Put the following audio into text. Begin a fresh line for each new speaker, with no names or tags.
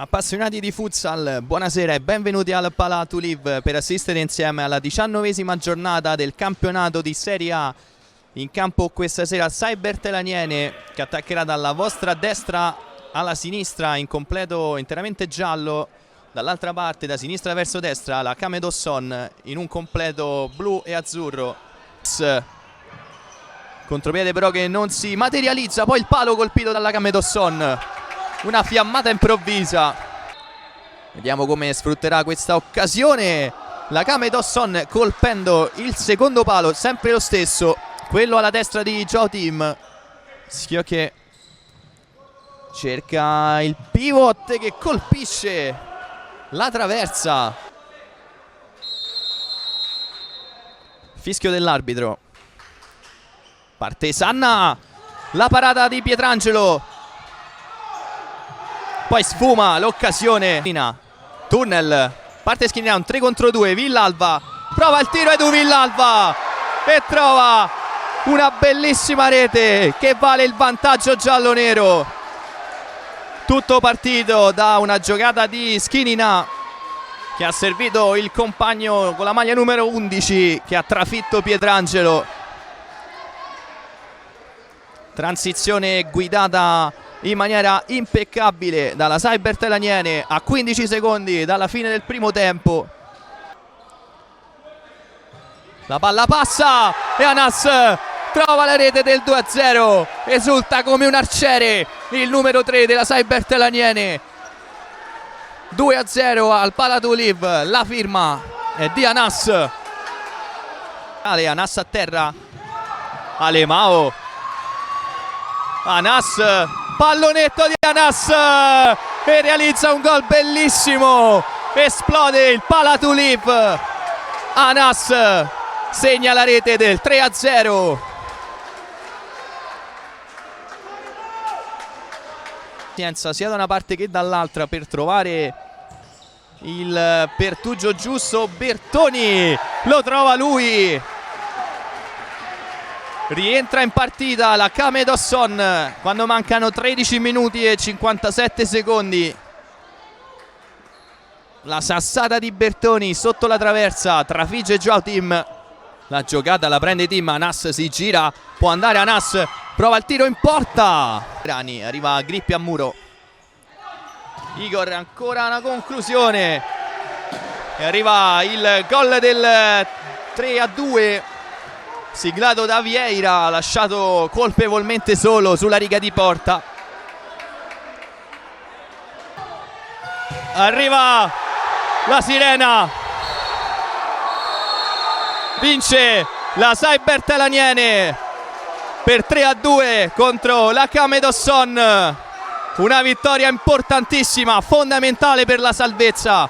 Appassionati di futsal, buonasera e benvenuti al Pala to Live per assistere insieme alla 19ª giornata del campionato di Serie A. In campo questa sera Cyber Telaniene, che attaccherà dalla vostra destra alla sinistra in completo interamente giallo. Dall'altra parte, da sinistra verso destra, la Kame Dosson in un completo blu e azzurro. Contropiede però che non si materializza, poi il palo colpito dalla Kame Dosson. Una fiammata improvvisa. Vediamo come sfrutterà questa occasione la Kame Dosson, colpendo il secondo palo, sempre lo stesso, quello alla destra di Joao Team. Schio che cerca il pivot che colpisce la traversa. Fischio dell'arbitro. Parte Sanna, la parata di Pietrangelo. Poi sfuma l'occasione. Tunnel, parte Schinina, un 3 contro 2. Villalba prova il tiro, Edu Villalba, e trova una bellissima rete che vale il vantaggio giallo-nero. Tutto partito da una giocata di Schinina, che ha servito il compagno con la maglia numero 11, che ha trafitto Pietrangelo. Transizione guidata in maniera impeccabile dalla Cyber Telaniene a 15 secondi dalla fine del primo tempo. La palla passa e Anas trova la rete del 2-0. Esulta come un arciere il numero 3 della Cyber Telaniene. 2-0 al Pala to Live. La firma è di Anas. Anas a terra. Alemao. Anas, pallonetto di Anas e realizza un gol bellissimo. Esplode il Pala to Live. Anas segna la rete del 3-0. Sia da una parte che dall'altra per trovare il pertugio giusto. Bertoni lo trova lui. Rientra in partita la Kame Dosson quando mancano 13 minuti e 57 secondi. La sassata di Bertoni sotto la traversa, trafigge Joao Team. La giocata la prende Team, Anas si gira, può andare Anas, prova il tiro in porta. Rani, arriva Grippi a muro. Igor, ancora una conclusione. E arriva il gol del 3-2. Siglato da Vieira, lasciato colpevolmente solo sulla riga di porta. Arriva la sirena. Vince la Cyber Telaniene per 3-2 contro la Kame Dosson. Una vittoria importantissima, fondamentale per la salvezza